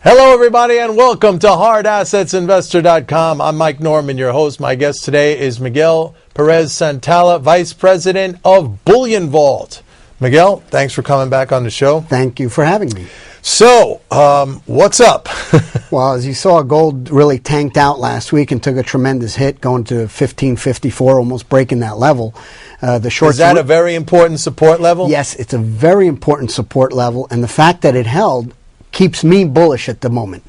Hello, everybody, and welcome to HardAssetsInvestor.com. I'm Mike Norman, your host. My guest today is Miguel Perez-Santalla, Vice President of Bullion Vault. Miguel, thanks for coming back on the show. Thank you for having me. So, what's up? Well, as you saw, gold really tanked out last week and took a tremendous hit, going to 1554, almost breaking that level. Is that a very important support level? Yes, it's a very important support level, and the fact that it held keeps me bullish at the moment.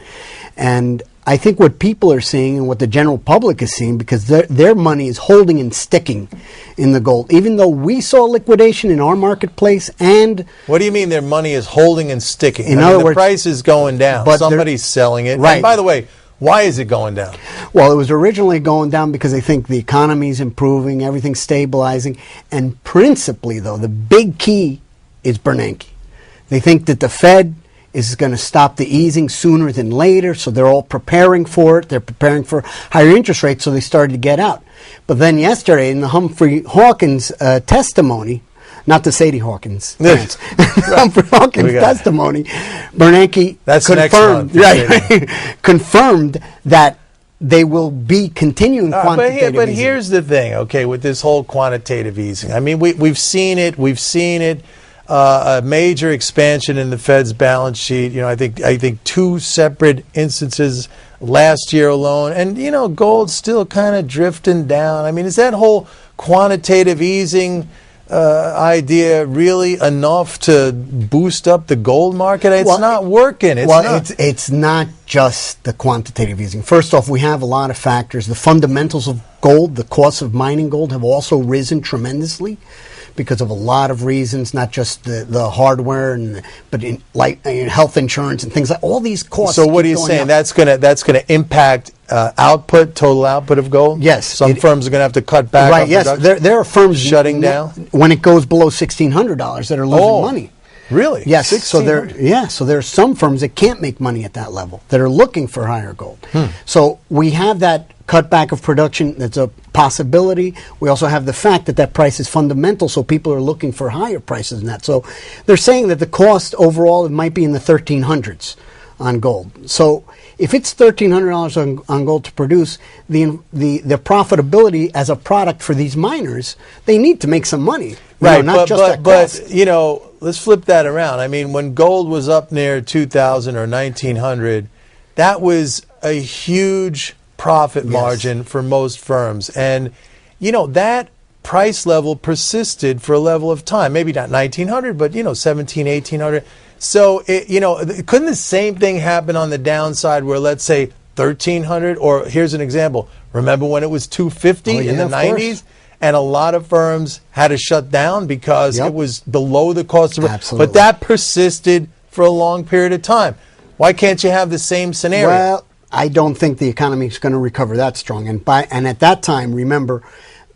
And I think what people are seeing and what the general public is seeing, because their money is holding and sticking in the gold, even though we saw liquidation in our marketplace. And what do you mean their money is holding and sticking? In other words, the price is going down, but somebody's selling it. Right. And by the way, why is it going down? Well, it was originally going down because they think the economy is improving, everything's stabilizing, and principally, though, the big key is Bernanke. They think that the Fed is going to stop the easing sooner than later, so they're all preparing for it. They're preparing for higher interest rates, so they started to get out. But then yesterday, in the Humphrey Hawkins testimony, not the Sadie Hawkins, Humphrey Hawkins testimony, Bernanke confirmed that they will be continuing quantitative easing. But here's the thing, okay, with this whole quantitative easing. I mean, we've seen it. A major expansion in the Fed's balance sheet. You know, I think two separate instances last year alone, and you know, gold's still kind of drifting down. I mean, is that whole quantitative easing idea really enough to boost up the gold market? It's not working. It's not just the quantitative easing. First off, we have a lot of factors. The fundamentals of gold, the cost of mining gold, have also risen tremendously, because of a lot of reasons, not just the hardware, but in health insurance and things like all these costs. So what are you saying? That's gonna impact total output of gold? Yes. Some firms are going to have to cut back. Right. Yes. There are firms shutting down when it goes below $1,600 that are losing money. Really? Yes. So there are some firms that can't make money at that level that are looking for higher gold. So we have that cutback of production. That's a possibility. We also have the fact that price is fundamental, so people are looking for higher prices than that. So they're saying that the cost overall, it might be in the 1300s on gold. So if it's $1,300 on gold to produce, the profitability as a product for these miners, they need to make some money. Right, but you know, let's flip that around. I mean, when gold was up near 2,000 or 1,900, that was a huge profit margin for most firms. And, you know, that price level persisted for a level of time. Maybe not 1,900, but, you know, 1,700, 1,800. So, couldn't the same thing happen on the downside where, let's say, 1,300? Or here's an example. Remember when it was 250 in the 90s? And a lot of firms had to shut down because it was below the cost of it. Absolutely. But that persisted for a long period of time. Why can't you have the same scenario? Well, I don't think the economy is going to recover that strong. And at that time, remember,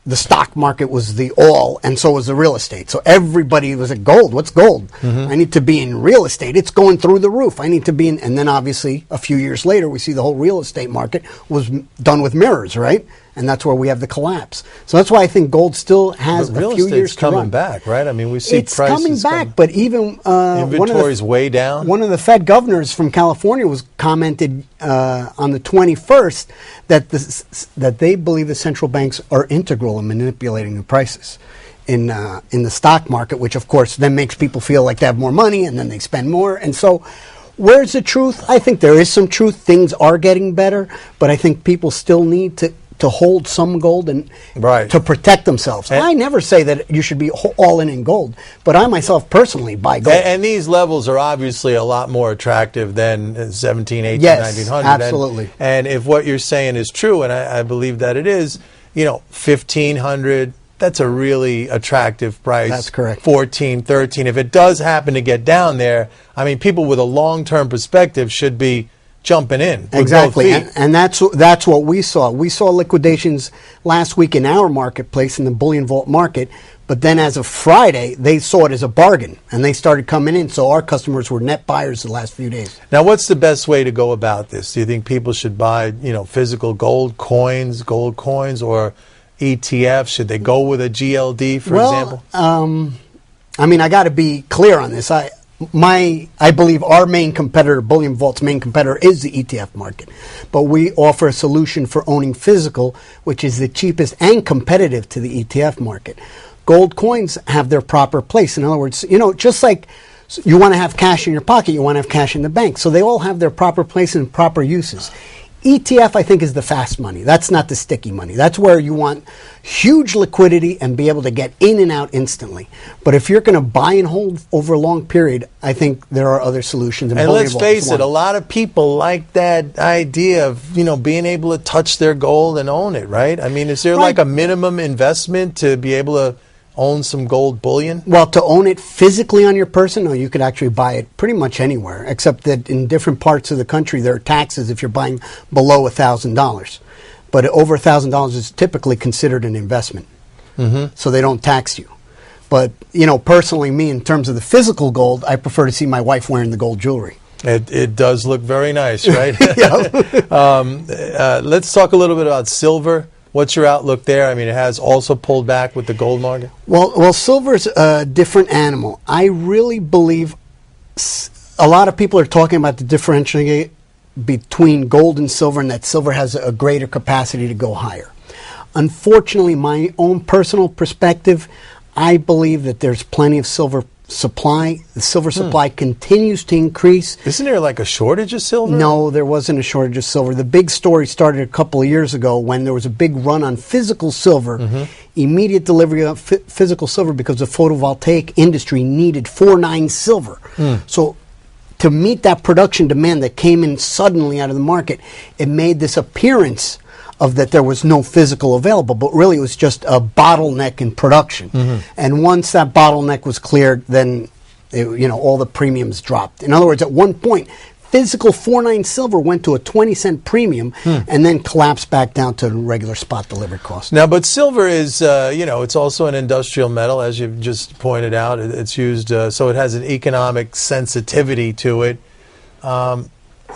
the stock market was the all, and so was the real estate. So everybody was at gold. What's gold? I need to be in real estate. It's going through the roof. I need to be in. And then obviously, a few years later, we see the whole real estate market was done with mirrors, right? And that's where we have the collapse. So that's why I think gold still has a few years to run. Coming back, right? I mean, we see it's prices coming back, but even inventory's way down. One of the Fed governors from California was commented on the 21st that they believe the central banks are integral in manipulating the prices in the stock market, which of course then makes people feel like they have more money and then they spend more. And so, where's the truth? I think there is some truth. Things are getting better, but I think people still need to hold some gold and to protect themselves. I never say that you should be all in gold, but I myself personally buy gold. And these levels are obviously a lot more attractive than 17, 18, yes, 1900. Absolutely. And if what you're saying is true, and I believe that it is, you know, 1,500, that's a really attractive price. That's correct. 14, 13. If it does happen to get down there, I mean, people with a long-term perspective should be jumping in. Exactly, and that's what we saw. We saw liquidations last week in our marketplace, in the Bullion Vault market, but then as of Friday, they saw it as a bargain, and they started coming in, so our customers were net buyers the last few days. Now, what's the best way to go about this? Do you think people should buy, you know, physical gold coins, or ETFs? Should they go with a GLD, for example? I mean, I got to be clear on this. I believe our main competitor, Bullion Vault's main competitor, is the ETF market. But we offer a solution for owning physical, which is the cheapest and competitive to the ETF market. Gold coins have their proper place. In other words, just like you want to have cash in your pocket, you want to have cash in the bank. So they all have their proper place and proper uses. ETF, I think, is the fast money. That's not the sticky money. That's where you want huge liquidity and be able to get in and out instantly. But if you're going to buy and hold over a long period, I think there are other solutions. And let's face it, a lot of people like that idea of, being able to touch their gold and own it, right? I mean, is there like a minimum investment to be able to own some gold bullion? Well, to own it physically on your person, no, you could actually buy it pretty much anywhere, except that in different parts of the country there are taxes if you're buying below $1,000. But over $1,000 is typically considered an investment, so they don't tax you. But, personally, me, in terms of the physical gold, I prefer to see my wife wearing the gold jewelry. It does look very nice, right? Let's talk a little bit about silver. What's your outlook there? I mean, it has also pulled back with the gold market. Well, silver's a different animal. I really believe a lot of people are talking about the differentiating between gold and silver, and that silver has a greater capacity to go higher. Unfortunately, my own personal perspective, I believe that there's plenty of silver supply. The silver supply continues to increase. Isn't there like a shortage of silver? No, there wasn't a shortage of silver. The big story started a couple of years ago when there was a big run on physical silver, immediate delivery of physical silver because the photovoltaic industry needed 4.9 silver. So to meet that production demand that came in suddenly out of the market, it made this appearance of that there was no physical available, but really it was just a bottleneck in production. And once that bottleneck was cleared, then all the premiums dropped. In other words, at one point, physical 4.9 silver went to a 20-cent premium and then collapsed back down to regular spot delivered cost. Now, but silver is, it's also an industrial metal, as you've just pointed out. It's used, so it has an economic sensitivity to it.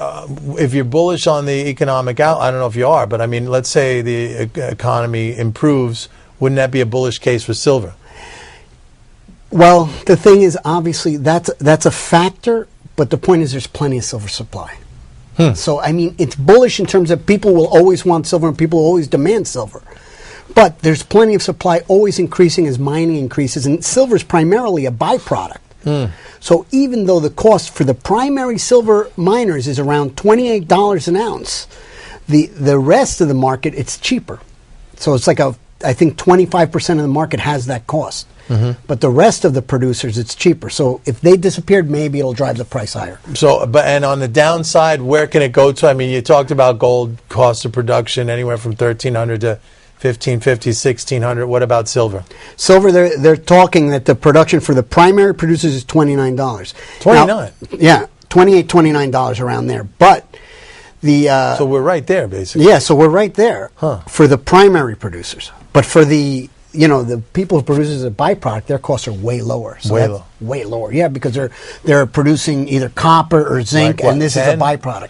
If you're bullish on the economic out, I don't know if you are, but I mean, let's say the economy improves, wouldn't that be a bullish case for silver? Well, the thing is, obviously, that's a factor, but the point is there's plenty of silver supply. So, I mean, it's bullish in terms of people will always want silver and people will always demand silver. But there's plenty of supply always increasing as mining increases, and silver is primarily a byproduct. So even though the cost for the primary silver miners is around $28 an ounce, the rest of the market, it's cheaper. So it's like I think 25% of the market has that cost. But the rest of the producers, it's cheaper. So if they disappeared, maybe it'll drive the price higher. So, and on the downside, where can it go to? I mean, you talked about gold cost of production anywhere from $1,300 to $1,550, $1,600. What about silver? Silver, they're talking that the production for the primary producers is $29. $29? Now, yeah, $28, $29 around there. But so we're right there, basically. Yeah, so we're right there for the primary producers. But for the people who produce as a byproduct, their costs are way lower. So way lower, yeah, because they're producing either copper or zinc, and this is a byproduct.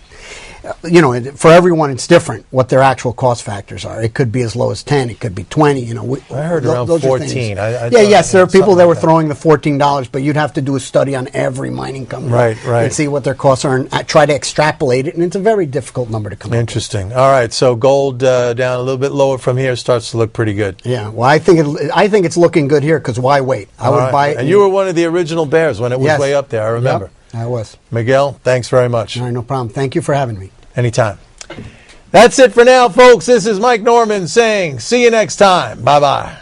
For everyone, it's different what their actual cost factors are. It could be as low as 10, it could be 20. I heard around 14. Yes, there are people that were throwing the $14, but you'd have to do a study on every mining company, right, and see what their costs are and try to extrapolate it. And it's a very difficult number to come up with. Interesting. All right, so gold down a little bit lower from here starts to look pretty good. Yeah, well, I think it's looking good here because why wait? I would buy it. And you were one of the original bears when it was way up there. I remember. Yep. I was. Miguel, thanks very much. All right, no problem. Thank you for having me. Anytime. That's it for now, folks. This is Mike Norman saying, see you next time. Bye-bye.